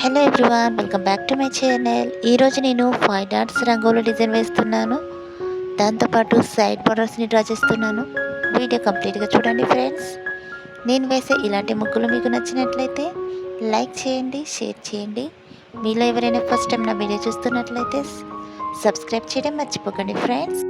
Hello everyone, welcome back to my channel. ఈరోజు నేను 5 dots rangoli design వేస్తున్నాను. దాంతోపాటు సైడ్ బార్డర్స్ని డ్రా చేస్తున్నాను. వీడియో కంప్లీట్గా చూడండి ఫ్రెండ్స్. నేను వేసే ఇలాంటి ముగ్గులు మీకు నచ్చినట్లయితే లైక్ చేయండి, షేర్ చేయండి. మీలో ఎవరైనా ఫస్ట్ టైం నా వీడియో చూస్తున్నట్లయితే సబ్స్క్రైబ్ చేయడం మర్చిపోకండి ఫ్రెండ్స్.